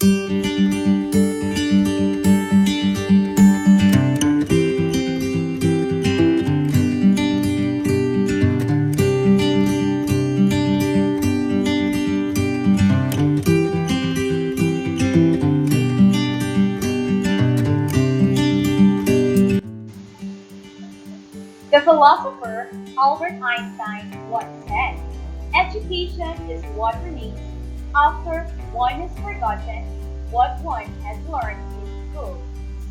The philosopher Albert Einstein once said, "Education is what remains after one has forgotten what one has learned in school."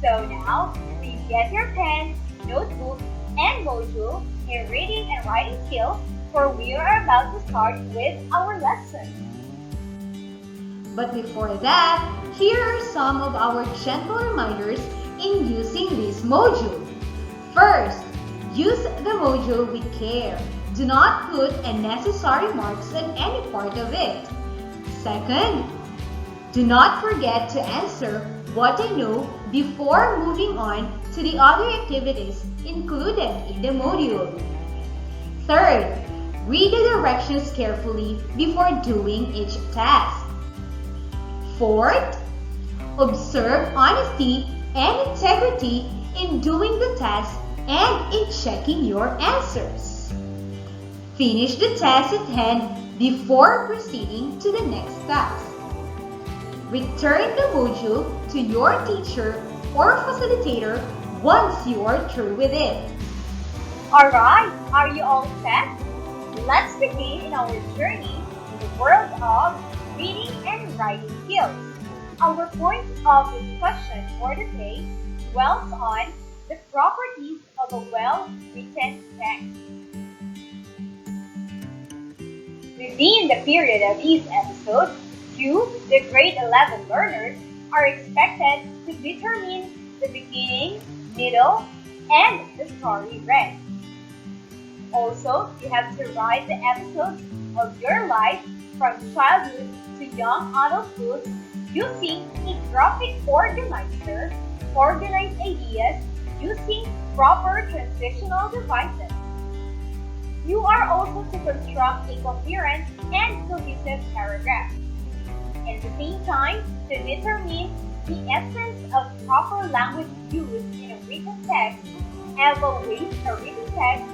So now, please get your pen, notebook, and module in reading and writing skills, for we are about to start with our lesson. But before that, here are some of our gentle reminders in using this module. First, use the module with care. Do not put unnecessary marks on any part of it. Second, do not forget to answer what I know before moving on to the other activities included in the module. Third, read the directions carefully before doing each task. Fourth, observe honesty and integrity in doing the task and in checking your answers. Finish the task at hand before proceeding to the next task. Return the module to your teacher or facilitator once you are through with it. Alright, are you all set? Let's begin in our journey in the world of reading and writing skills. Our point of discussion for the day dwells on the properties of a well-written text. Within the period of these episodes, you, the grade 11 learners, are expected to determine the beginning, middle, and the story read. Also, you have to write the episodes of your life from childhood to young adulthood using a graphic organizer, organize ideas using proper transitional devices. You are also to construct a coherent and cohesive paragraph. At the same time, to determine the essence of proper language used in a written text, evaluate a written text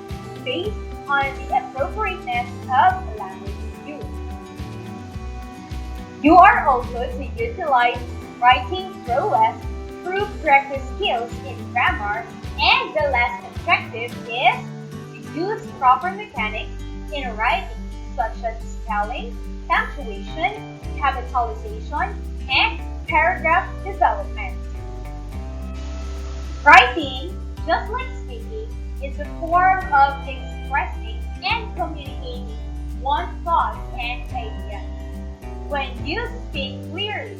based on the appropriateness of the language used. You are also to utilize writing prowess through practice skills in grammar, and the last objective is to use proper mechanics in writing, such as spelling, punctuation, capitalization, and paragraph development. Writing, just like speaking, is a form of expressing and communicating one's thoughts and ideas. When you speak clearly,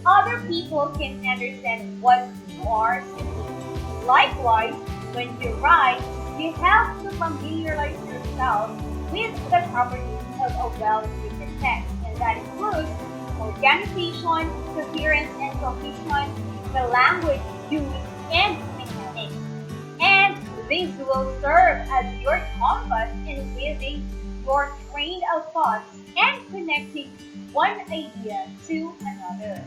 other people can understand what you are saying. Likewise, when you write, you have to familiarize yourself with the properties of a well-written text, and that includes organization, coherence and cohesion, the language used, and mechanics. And these will serve as your compass in weaving your train of thoughts and connecting one idea to another.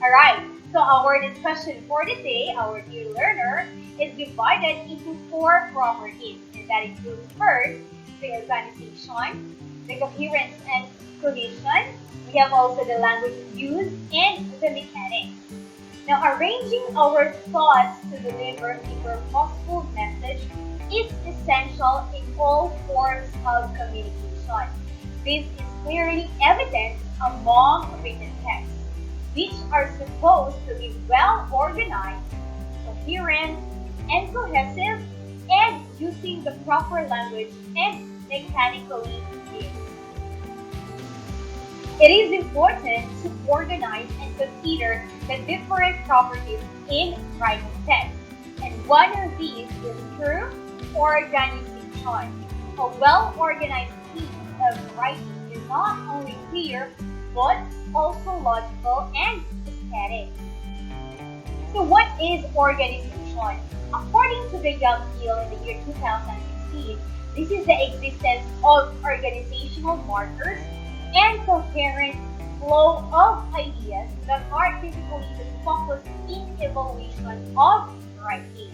Alright, so our discussion for today, our dear learner, is divided into 4 properties, and that includes first, the organization, the coherence and cohesion. We have also the language used and the mechanics. Now, arranging our thoughts to deliver a purposeful message is essential in all forms of communication. This is clearly evident among written texts, which are supposed to be well organized, coherent, and cohesive, and using the proper language and mechanically used. It is important to organize and consider the different properties in writing text, and one of these is through organization. A well-organized piece of writing is not only clear, but also logical and aesthetic. So what is organization? According to the 𝗪𝗪𝗆 in the year 2016, this is the existence of organizational markers and coherent flow of ideas that are typically the focus in evaluation of writing.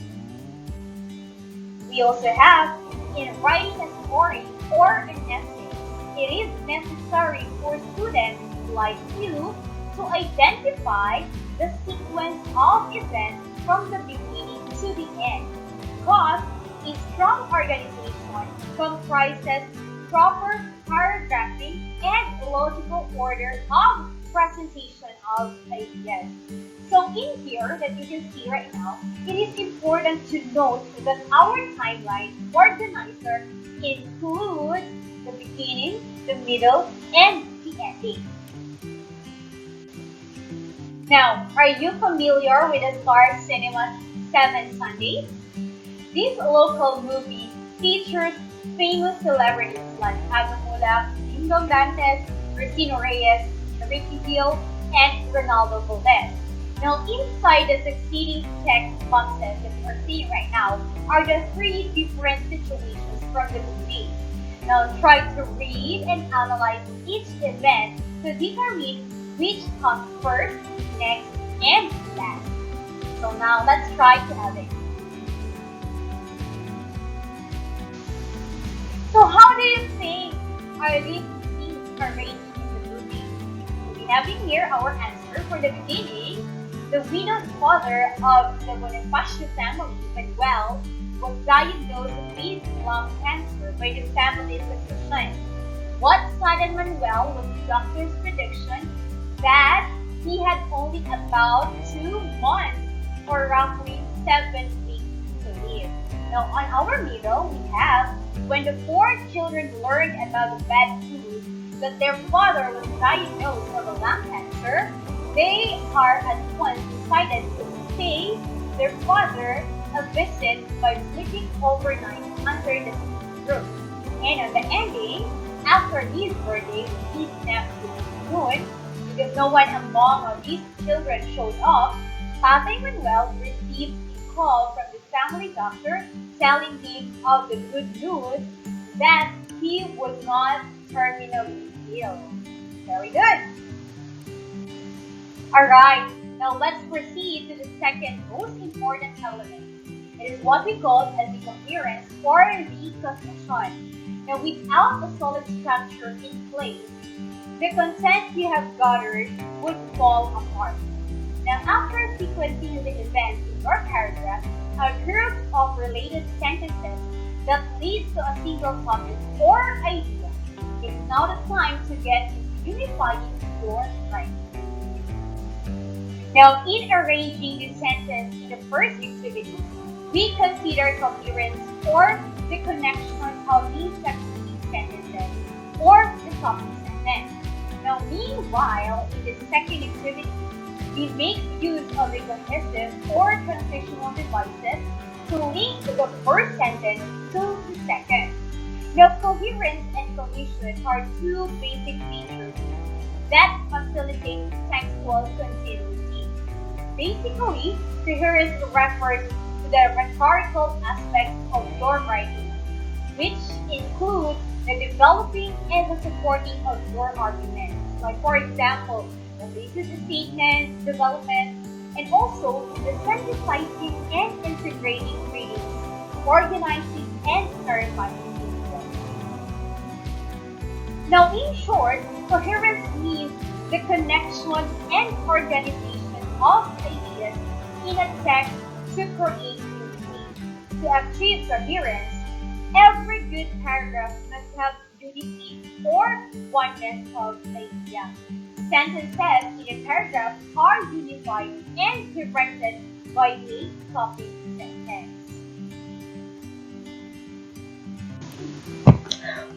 We also have in writing a story or an essay, it is necessary for students like you to identify the sequence of events from the beginning to the end, because a strong organization comprises proper paragraphing and logical order of presentation of ideas. So in here that you can see right now, it is important to note that our timeline organizer includes the beginning, the middle, and the ending. Now, are you familiar with the Star Cinema's Seven Sundays? This local movie features famous celebrities like �'𝗏𝗄𝗏, Dingdong Dantes, Ricino Reyes, Ricky Hill, and Ronaldo Valdez. Now, inside the succeeding text boxes that you are seeing right now are the three different situations from the movie. Now, try to read and analyze each event to determine which comes first, next, and last. So now, let's try to have it. So how do you think are these scenes arranged in the movie? We have in here our answer for the beginning. The widowed father of the 𝗍𝗏𝗺 family, 𝗍𝗏𝗺𝗀, was diagnosed with lung cancer by the family's physician. What saddened Manuel was the doctor's prediction that he had only about 2 months, or roughly 7 weeks, to live. Now, on our middle, we have when the 4 children learned about the bad news that their father was diagnosed of a lung cancer, they are at once decided to pay their father a visit by sleeping overnight under the roof. And on the ending, after his birthday, he snapped to noon, because no one among these children showed up, Tatay Manuel received a call from the family doctor telling him of the good news that he was not terminally ill. Very good. Alright, now let's proceed to the second most important element. It is what we call as the coherence or the cohesion. Now, without a solid structure in place, the content you have gathered would fall apart. Now, after sequencing the events in your paragraph, a group of related sentences that leads to a single topic or idea, it's now the time to get into unifying your writing. Now, in arranging the sentence in the first activity, we consider coherence or the connection of these succeeding sentences or the topic sentence. Now, meanwhile, in the second activity, we make use of the cohesive or transitional devices to link the first sentence to the second. Now, coherence and cohesion are two basic features that facilitate textual continuity. Basically, coherence refers to the rhetorical aspects of your writing, which includes the developing and the supporting of your arguments. Like, for example, the basis statement, development, and also the synthesizing and integrating readings, organizing and clarifying details. Now, in short, coherence means the connection and organization of ideas in a text to create unity. To achieve coherence, every good paragraph must have unity or oneness of idea. Sentences in a paragraph are unified and directed by a topic sentence.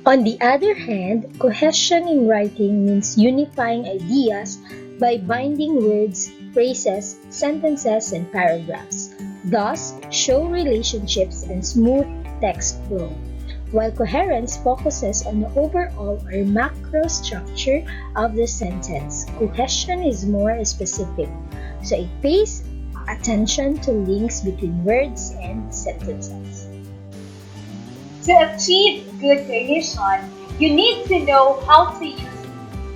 On the other hand, cohesion in writing means unifying ideas by binding words, phrases, sentences, and paragraphs, thus show relationships and smooth text flow. While coherence focuses on the overall or macro structure of the sentence, cohesion is more specific, so it pays attention to links between words and sentences. To achieve good cohesion, you need to know how to use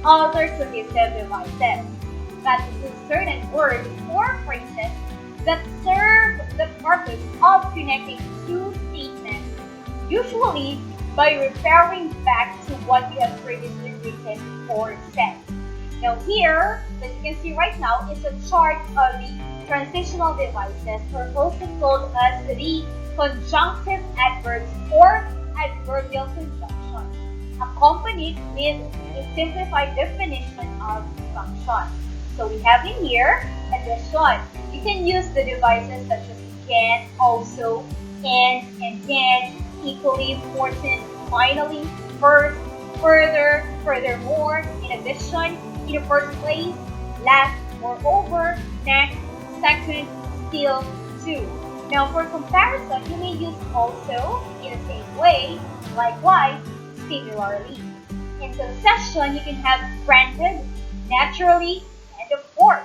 other cohesive devices. That includes certain words or phrases that serve the purpose of connecting two statements, usually by referring back to what you have previously written or said. Now here, as you can see right now, is a chart of the transitional devices, or also called as the conjunctive adverbs or adverbial conjunction, accompanied with a simplified definition of function. So we have in here addition. You can use the devices such as again, also, and then, equally important, finally, first, further, furthermore, in addition, in the first place, last, moreover, next, second, still, to. Now for comparison, you may use also in the same way, likewise, similarly. In succession, you can have granted, naturally, and of course.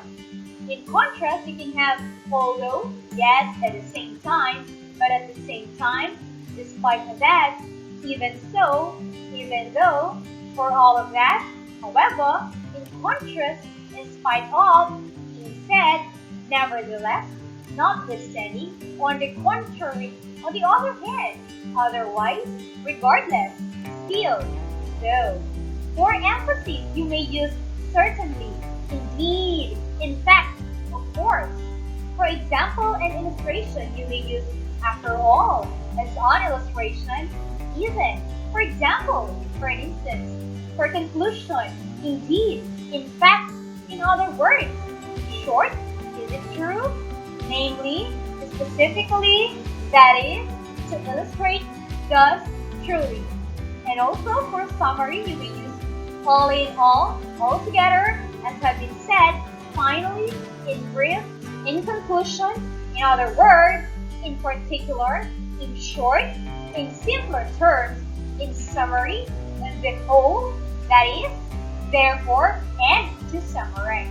In contrast, you can have although, yet, at the same time, but at the same time, despite of that, even so, even though, for all of that, however, in contrast, in spite of, instead, nevertheless, notwithstanding, on the contrary, on the other hand, otherwise, regardless, still, though. For emphasis, you may use certainly, indeed, in fact, of course. For example and illustration, you may use after all as an illustration, even. For example, for an instance, for conclusion, indeed, in fact, in other words, short, is it true? Namely, specifically, that is, to illustrate, thus, truly. And also for summary, you may use all in all, altogether, as have been said, finally, in brief, in conclusion, in other words, in particular, in short, in simpler terms, in summary, and the whole, that is, therefore, and to summarize.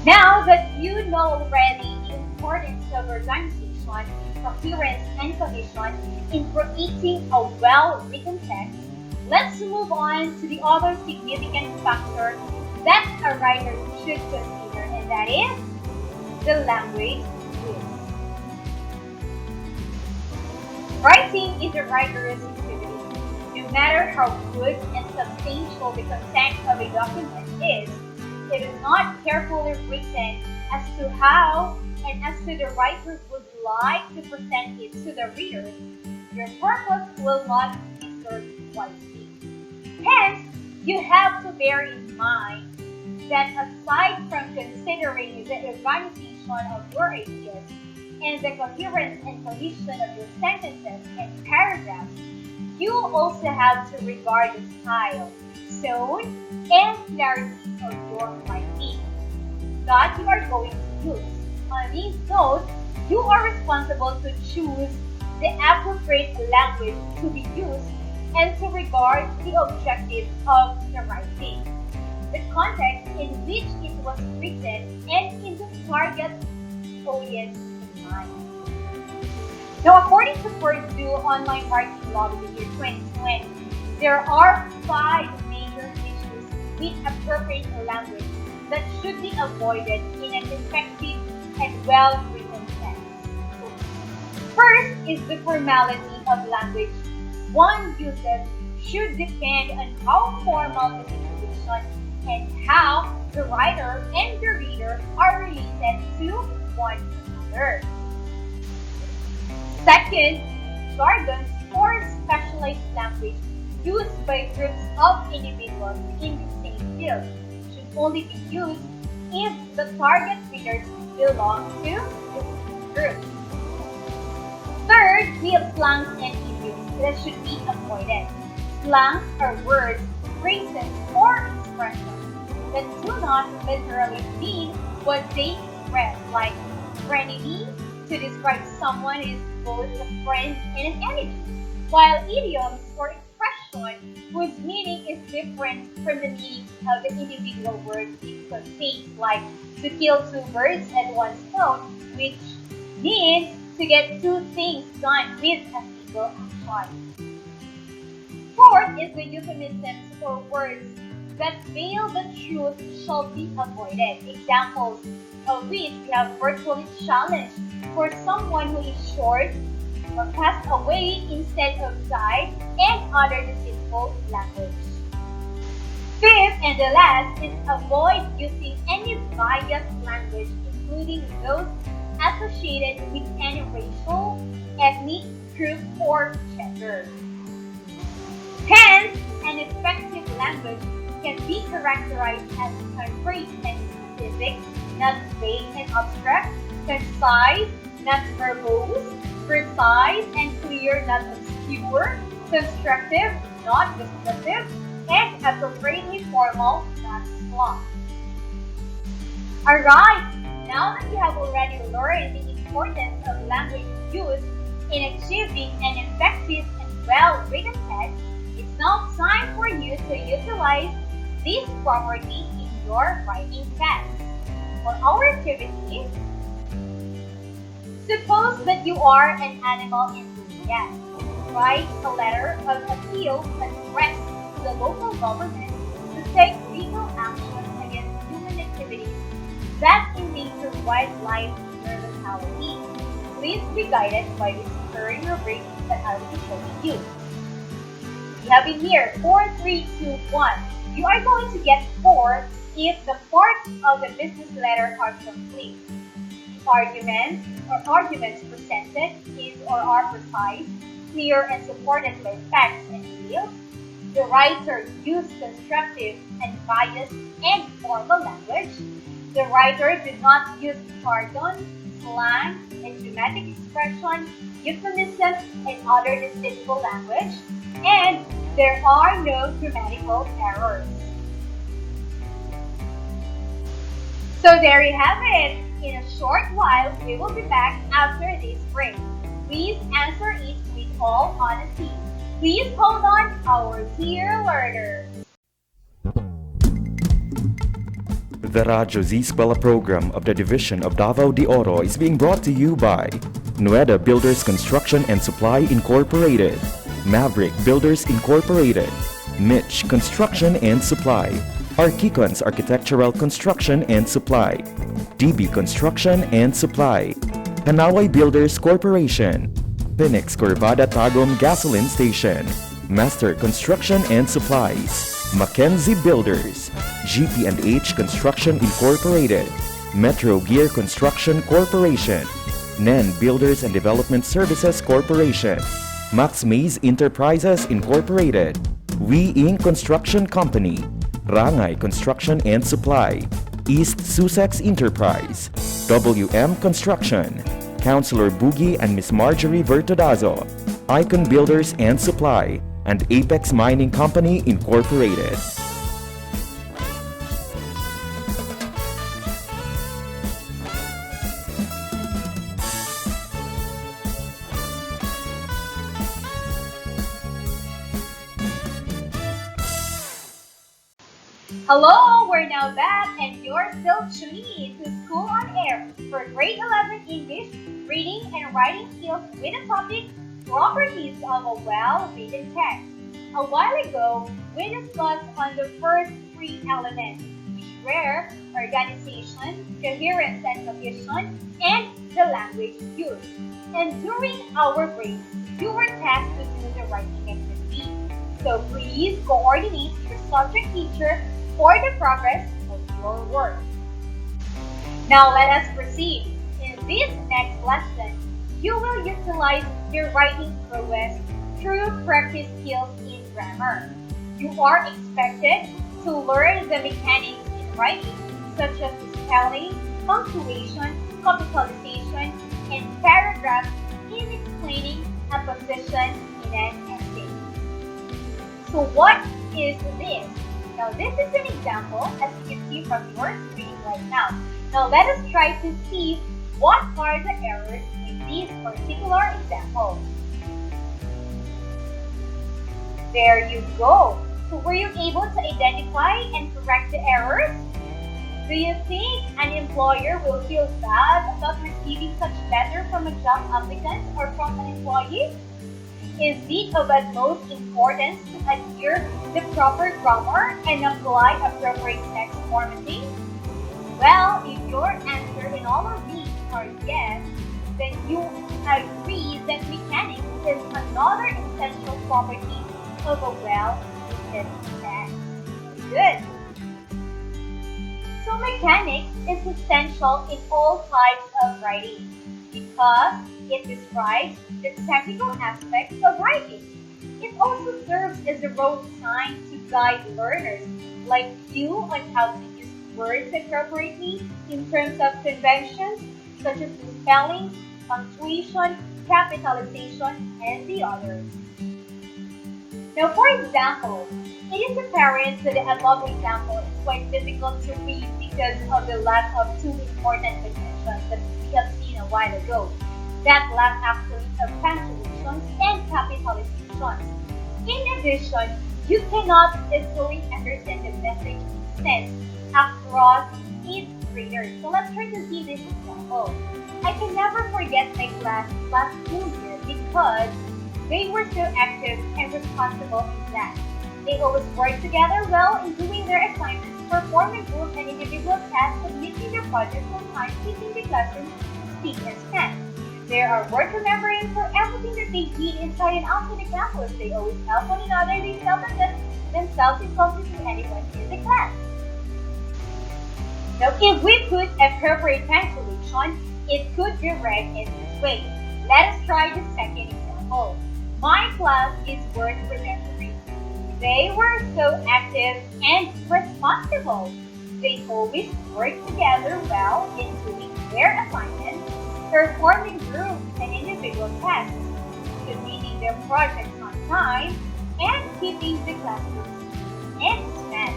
Now that you know already the importance of organization, coherence, and cohesion in creating a well-written text, let's move on to the other significant factor that a writer should consider, and that is the language used. Writing is a rigorous activity. No matter how good and substantial the content of a document is, if it is not carefully written as to how and as to the writer would like to present it to the reader, your purpose will not be served wisely. Hence, you have to bear in mind that aside from considering the organization of your ideas and the coherence and cohesion of your sentences and paragraphs, you also have to regard the style, tone, and clarity of your writing that you are going to use. On these notes, you are responsible to choose the appropriate language to be used and to regard the objective of the writing, the context in which it was written, and in the target audience in mind. Now, according to Purdue Online Writing Law of the year 2020, there are 5 major issues with appropriate language that should be avoided in an effective and well-written text. First is the formality of language one uses should depend on how formal the situation and how the writer and the reader are related to one another. Second, jargons or specialized language used by groups of individuals in the same field should only be used if the target readers belong to this group. Third, we have slangs and idioms that should be avoided. Slangs are words, phrases, or expressions that do not literally mean what they express, like frenemy to describe someone is both a friend and an enemy, while idioms or expression whose meaning is different from the meaning of the individual words it contains, like to kill 2 birds at one stone, which means to get 2 things done with a single action. Fourth is the euphemisms or words that veil the truth shall be avoided. Examples of which we have virtually challenged for someone who is short or passed away instead of died, and other deceitful language. Fifth and the last is avoid using any biased language, including those associated with any racial, ethnic group, or gender. Hence, an effective language can be characterized as concrete and specific, not vague and abstract, concise, not verbose, precise and clear, not obscure, constructive, not descriptive, and appropriately formal, not slum. Alright, now that you have already learned the importance of language use in achieving an effective and well-written text, it's now time for you to utilize this property in your writing task. For our activity, suppose that you are an animal enthusiast. Write a letter of appeal addressed to the local government to take legal action against human activities that endanger wildlife in your locality. Please be guided by this recurring rubric that I will be showing you. We have in here 4, 3, 2, 1. You are going to get 4 if the parts of the business letter are complete. Arguments presented is or are precise, clear, and supported by facts and details. The writer used constructive and biased and formal language. The writer did not use jargon, slang, idiomatic expression, euphemism, and other deceitful language. And there are no grammatical errors. So there you have it. In a short while, we will be back after this break. Please answer it with all honesty. Please hold on, our dear learner. The Radyo Z-eskwela program of the Division of Davao de Oro is being brought to you by Nueda Builders Construction and Supply Incorporated, Maverick Builders Incorporated, Mitch Construction and Supply, Archicons Architectural Construction and Supply, DB Construction and Supply, Hanaway Builders Corporation, Phoenix Corvada Tagum Gasoline Station, Master Construction and Supplies, Mackenzie Builders, GP&H Construction Incorporated, Metro Gear Construction Corporation, NEN Builders and Development Services Corporation, Max Mays Enterprises Incorporated, We Inc. Construction Company, Rangay Construction and Supply, East Sussex Enterprise, WM Construction, Councilor Boogie and Miss Marjorie Vertodazo, Icon Builders and Supply, and Apex Mining Company Incorporated. Hello, we're now back and you're still tuning in to School on Air for Grade 11 English Reading and Writing Skills with the topic Properties of a Well-Written Text. A while ago, we discussed on the first 3 elements, which were organization, coherence and cohesion, and the language used. And during our break, you were tasked to do the writing activity. So please coordinate your subject teacher for the progress of your work. Now let us proceed. In this next lesson, you will utilize your writing prowess through practice skills in grammar. You are expected to learn the mechanics in writing, such as spelling, punctuation, capitalization, and paragraphs in explaining a position in an essay. So what is this? Now this is an example, as you can see from your screen right now. Now let us try to see what are the errors in this particular example. There you go. So were you able to identify and correct the errors? Do you think an employer will feel bad about receiving such letter from a job applicant or from an employee? Is it of utmost importance to adhere the proper grammar and apply appropriate text formatting? Well, if your answer in all of these are yes, then you agree that mechanics is another essential property of a well-written text. Good. So mechanics is essential in all types of writing because it describes the technical aspects of writing. It also serves as a road sign to guide learners like you on how to use words appropriately in terms of conventions such as spelling, punctuation, capitalization, and the others. Now, for example, it is apparent that the above example is quite difficult to read because of the lack of two important conventions that we have seen a while ago. That lack actually of punctuations and capitalizations. In addition, you cannot easily understand the message sent across eighth graders. So let's try to see this example. I can never forget my class last school year because they were so active and responsible in class. They always worked together well in doing their assignments, performing group and individual tasks, submitting their projects on time, teaching the classroom to speak and stand. They are worth remembering for everything that they did inside and outside the campus. They always help one another. They seldom let themselves involved with anyone in the class. Now, if we put appropriate punctuation, it could be read in this way. Let us try the second example. My class is worth remembering. They were so active and responsible. They always worked together well in doing their assignments, performing group and individual tasks, submitting their projects on time, and keeping the classroom and stand.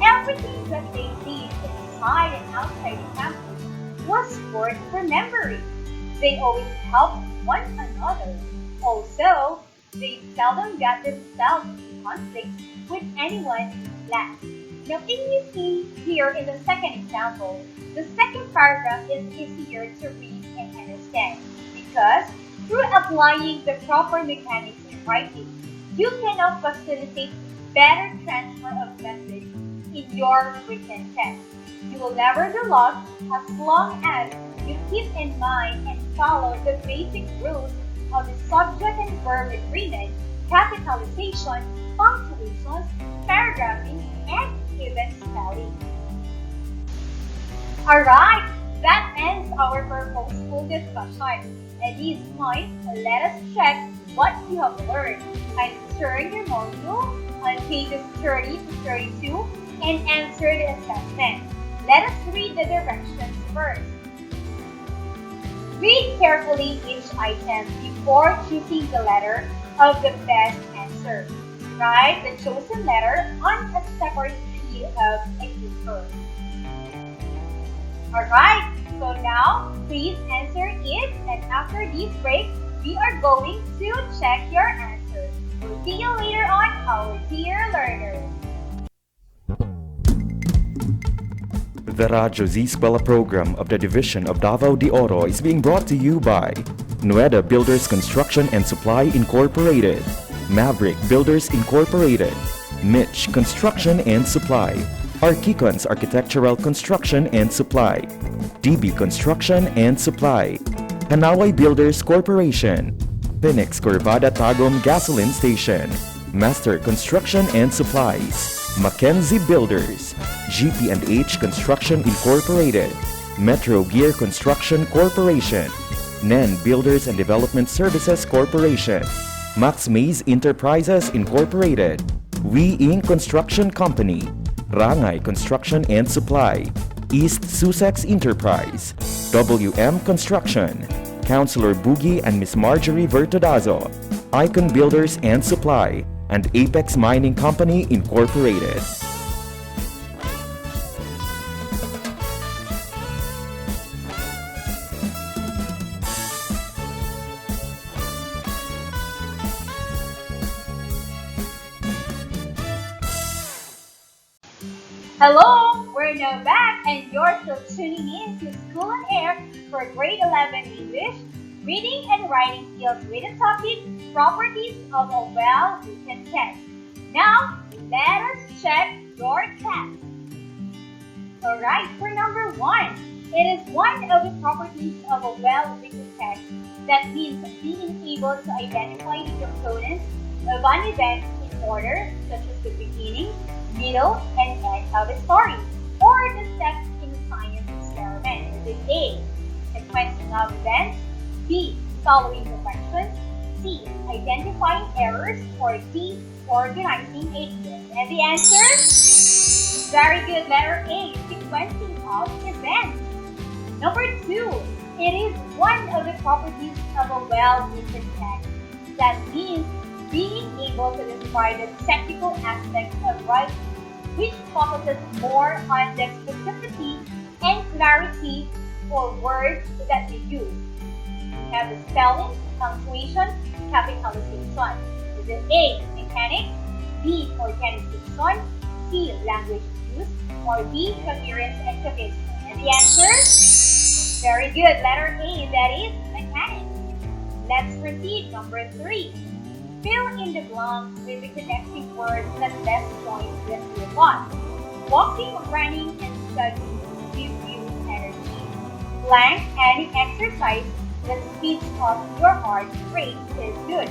Everything that they did inside and outside the campus was worth remembering. They always helped one another. Also, they seldom got themselves in conflict with anyone in class. Now, if you see here in the second example, the second paragraph is easier to read and understand because through applying the proper mechanics in writing, you can now facilitate better transfer of message in your written text. You will never be lost as long as you keep in mind and follow the basic rules of the subject and verb agreement, capitalization, punctuations, paragraphing, and even spelling. Alright, that ends our purposeful discussion. At this point, let us check what you have learned. I turn your module on pages 30 to 32 and answer the assessment. Let us read the directions first. Read carefully each item before choosing the letter of the best answer. Write the chosen letter on a separate sheet of a paper. Alright, so now please answer it, and after this break, we are going to check your answers. We'll see you later on, our dear learners. The 𝗏𝗏 Z-eskwela program of the Division of Davao de Oro is being brought to you by 𝗩𝗹𝗺𝗀𝗀𝘀 Construction and Supply Incorporated, Maverick Builders Incorporated, Mitch Construction and Supply, Archicons Architectural Construction and Supply, DB Construction and Supply, Hanaway Builders Corporation, 𝗘𝗿𝗆𝗺𝗀𝗀𝗀𝗀 Gasoline Station, Master Construction and Supplies, Mackenzie Builders, GP&H Construction Incorporated, Metro Gear Construction Corporation, NEN Builders and Development Services Corporation, Max Mays Enterprises Incorporated, We Inc. Construction Company, Rangay Construction and Supply, East Sussex Enterprise, WM Construction, Councilor Boogie and Miss Marjorie Vertodazo, Icon Builders and Supply, and Apex Mining Company Incorporated. Hello, we're now back and you're still tuning in to School on Air for Grade 11 English, Reading and writing deals with the topic, properties of a well-written text. Now, let us check your test. Alright, for number 1, it is one of the properties of a well-written text that means being able to identify the components of an event in order, such as the beginning, middle, and end of a story, or the steps in a science experiment. Is it A, sequencing of events, B, following directions, C, identifying errors, or D, organizing ideas? And the answer? Very good, letter A, sequencing of events. Number 2, it is one of the properties of a well-written text that means being able to describe the technical aspects of writing, which focuses more on the specificity and clarity for words that you use. We have the spelling, punctuation, capitalization. Is it A, mechanics, B, organization, C, language use, or D, coherence and cohesion? And the answer? Very good, letter A, that is mechanics. Let's proceed. Number 3. Fill in the blanks with the connecting words that best join the three one. Walking, running, and studying give you energy. Blank any exercise that speeds up your heart rate is good.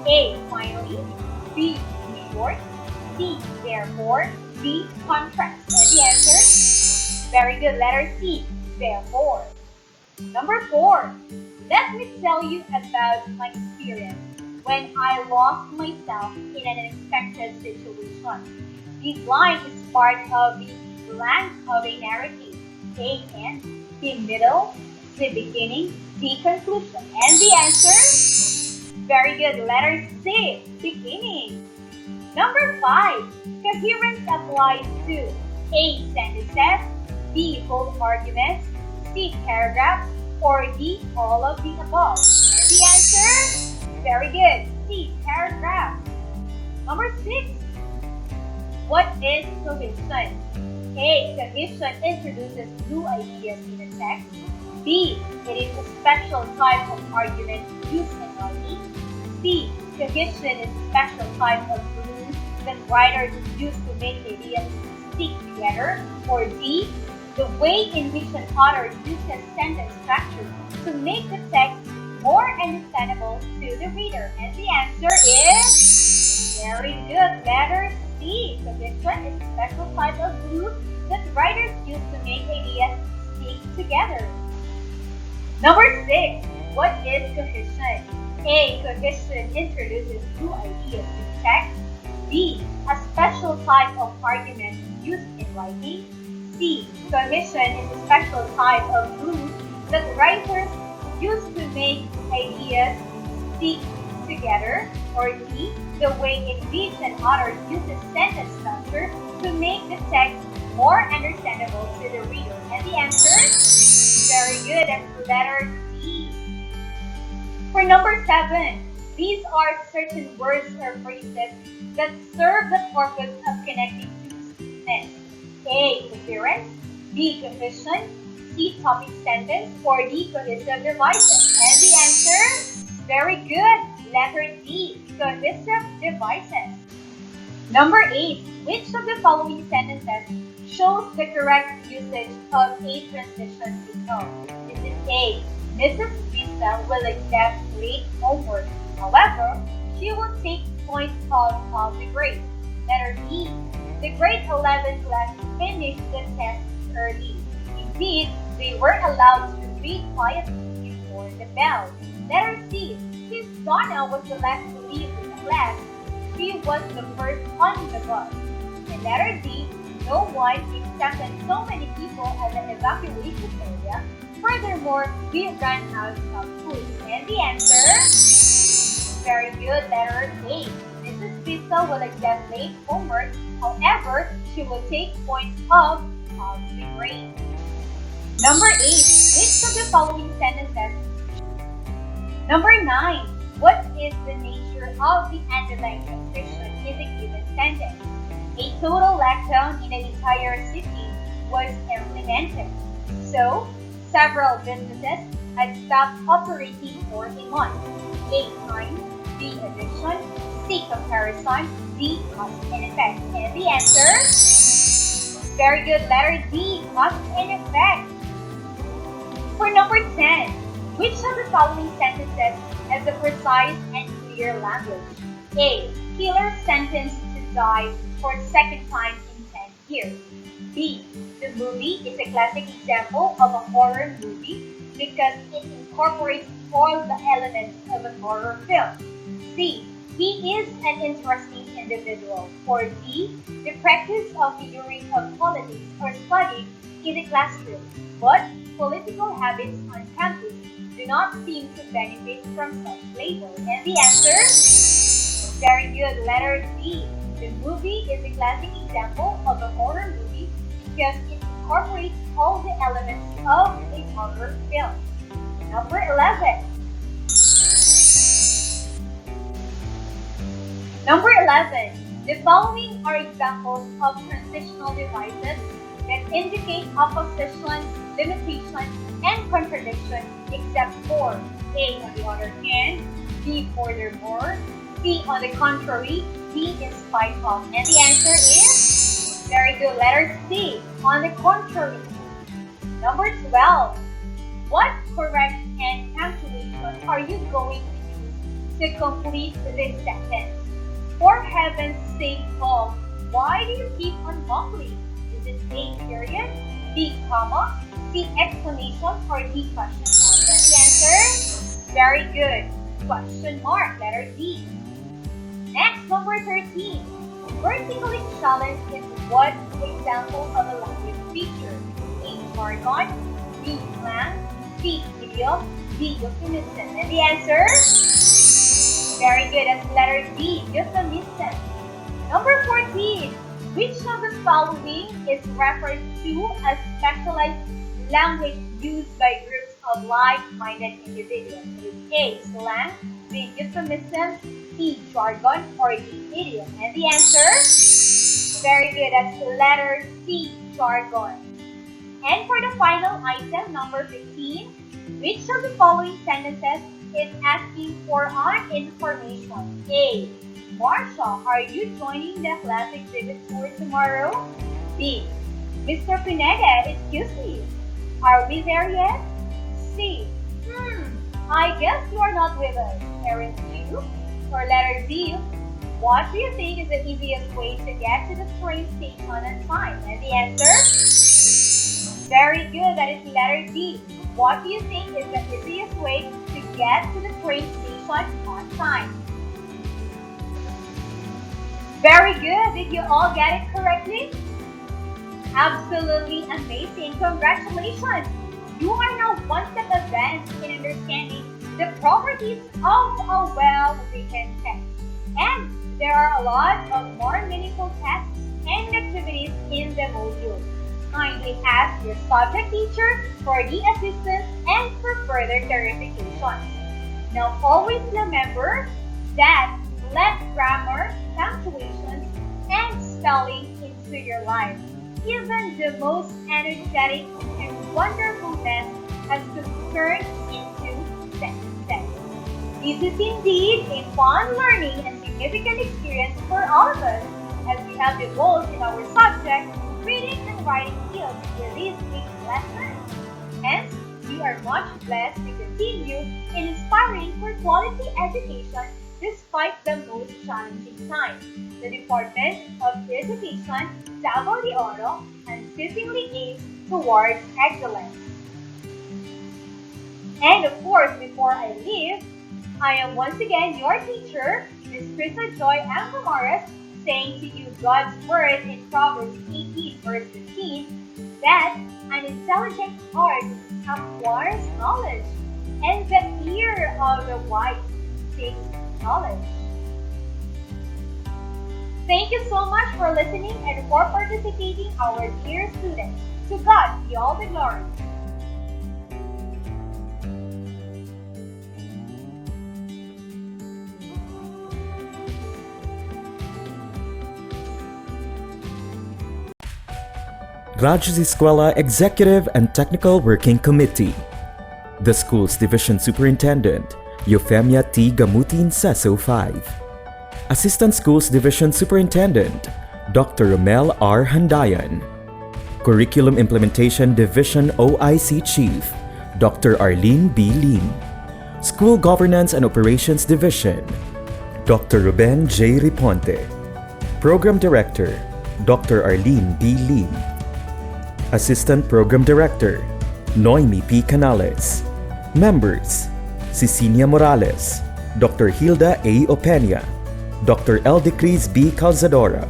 A, finally, B, in short, C, therefore, D, contrast. And the answer? Very good, letter C, therefore. Number 4. Let me tell you about my experience when I lost myself in an unexpected situation. This line is part of the blank of a narrative. A, end, B, middle, C, beginning, D, conclusion. And the answer? Very good, letter C, beginning. Number 5. Coherence applies to A, sentences, B, whole arguments, C, paragraphs, or D, all of the above. And the answer? Very good. C, paragraph. Number 6. What is cohesion? A, cohesion introduces new ideas in the text. B, it is a special type of argument used in writing. C, cohesion is a special type of glue that writers use to make ideas stick together. Or D, the way in which an author uses sentence structure to make the text more understandable to the reader. And the answer is very good, letter C. Cohesion is a special type of glue that writers use to make ideas stick together. Number 6. What is cohesion? A, cohesion introduces new ideas in text. B, a special type of argument used in writing. C, cohesion is a special type of glue that writers use to make ideas stick together. Or D, the way in which an author uses sentence structure to make the text more understandable to the reader. And the answer? Very good, that's the letter D. For number 7, these are certain words or phrases that serve the purpose of connecting two statements. A, coherence, B, cohesion, C, topic sentence, or D, cohesive devices. And the answer? Very good, letter D, cohesive devices. Number 8, which of the following sentences shows the correct usage of a transition signal? Is it A, Mrs. Vista will accept late homework. However, she will take points of the grade. Letter B, the grade 11 class finished the test early. Indeed, they were allowed to read quietly before the bell. Letter C, since Donna was the last to leave the class, she was the first on the bus. And letter D, no one accepted so many people at the evacuation area. Furthermore, we ran out of food. And the answer? Very good, letter A. Mrs. Vista will accept late homework. However, she will take points of the grade. Number 8. Which of the following sentences? Number 9. What is the nature of the underlying transition in the given sentence? A total lockdown in the entire city was implemented. So, several businesses had stopped operating for a month. A. Time, B. Addition, C. Comparison, D. Cause and effect. And the answer? Very good. Letter D. Cause and effect. For number 10, which of the following sentences has a precise and clear language? A. Killer sentenced to die for second time in 10 years. B. The movie is a classic example of a horror movie because it incorporates all the elements of a horror film. C. He is an interesting individual. Or D. The practice of figuring of politics or study in the classroom, but political habits on campus do not seem to benefit from such labor. And the answer? Very good. Letter D. The movie is a classic example of a horror movie because it incorporates all the elements of a horror film. Number 11. Number 11. The following are examples of transitional devices that indicate opposition, limitation, and contradiction except for A. On the other hand, B. Furthermore, C. On the contrary, D. In spite of. And the answer is? Very good. Letter C. On the contrary. Number 12. What correct and punctuation are you going to use to complete this sentence? For heaven's sake, Paul, why do you keep on mumbling? Is it A. period, B. comma, C. exclamation, or D. question mark? And the answer? Very good. Question mark. Letter D. Next, number 13. Vertically challenged is what example of a language feature? A. jargon, B. slang, C. idiom, D. euphemism. And the answer? Very good. That's letter D. Euphemism. Number 14. Which of the following is referred to as specialized language used by groups of like-minded individuals? Is A. slang, B. euphemism, C. jargon, or D. idiom? And the answer? Very good. That's letter C. jargon. And for the final item, number 15, which of the following sentences is asking for our information? A. Marsha, are you joining the class exhibit tour tomorrow? B. Mr. Pineda, excuse me, are we there yet? C. I guess you are not with us, aren't you? Or letter D. What do you think is the easiest way to get to the train station on time? And the answer? Very good, that is letter D. What do you think is the easiest way to get to the train station on time? Very good. Did you all get it correctly? Absolutely amazing. Congratulations. You are now one step advanced in understanding the properties of a well-written text. And there are a lot of more meaningful tasks and activities in the module. Kindly ask your subject teacher for the assistance and for further clarifications. Now always remember that let grammar, punctuation, and spelling into your life. Even the most energetic and wonderful mess has to turn into sentences. This is indeed a fun learning and significant experience for all of us as we have evolved in our subject, reading and writing skills with this week's lesson. Hence, we are much blessed to continue in inspiring for quality education despite the most challenging times. The Department of Education, 𝗘𝗿𝗺, unceasingly aims towards excellence. And of course, before I leave, I am once again your teacher, Ms. Krista Joy Angamaras, saying to you God's word in Proverbs 18 verse 15, that an intelligent heart acquires knowledge, and the ear of the wise seeks knowledge. Thank you so much for listening and for participating, our dear students. To God be all the glory. Z-eskwela Executive and Technical Working Committee. The school's Division Superintendent, Euphemia T. Gamutin Seso 5. Assistant Schools Division Superintendent, Dr. Romel R. Handayan. Curriculum Implementation Division OIC Chief, Dr. Arlene B. Lim. School Governance and Operations Division, Dr. Ruben J. Riponte. Program Director, Dr. Arlene B. Lim. Assistant Program Director, Noemi P. Canales. Members, Cecilia Morales, Dr. Hilda A. Opeña, Dr. Ldecris B. Calzadora,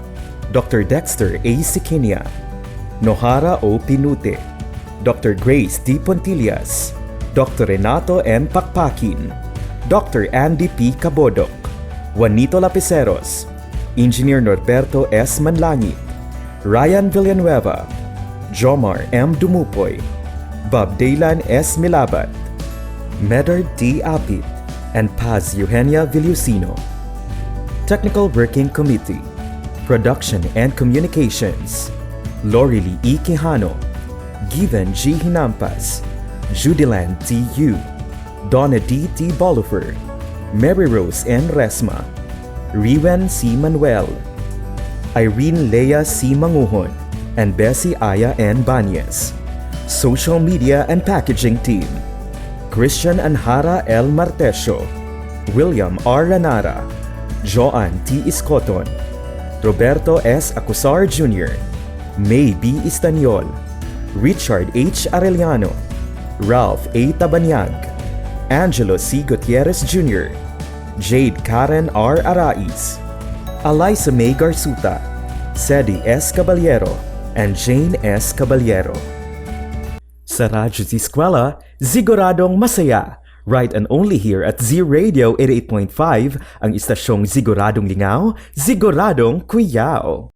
Dr. Dexter A. Siquinia, Nohara O. Pinute, Dr. Grace D. Pontillas, Dr. Renato N. Pakpakin, Dr. Andy P. Cabodok, Juanito Lapiceros, Engineer Norberto S. Manlangit, Ryan Villanueva, Jomar M. Dumupoy, Bob Daylan S. Milabat, Medard D. Apit, and Paz Eugenia Villusino. Technical Working Committee, Production and Communications, Lorely E. Quijano, Given G. Hinampas, Judilan T. Yu, Donna D. T. Bolifer, Mary Rose N. Resma, Riwen C. Manuel, Irene Lea C. Manguhon, and Bessie Aya N. Banyes. Social Media and Packaging Team, Christian Anhara L. Martesio, William R. Ranara, Joan T. Iscoton, Roberto S. Acusar Jr., May B. Istaniol, Richard H. Arellano, Ralph A. Tabanyag, Angelo C. Gutierrez Jr., Jade Karen R. Arais, Eliza May Garsuta, Sedi S. Caballero, and Jane S. Caballero. Sa Radyo Z-eskwela, siguradong masaya. Right and only here at Z Radio 88.5, ang istasyong siguradong lingaw, siguradong kuyaw.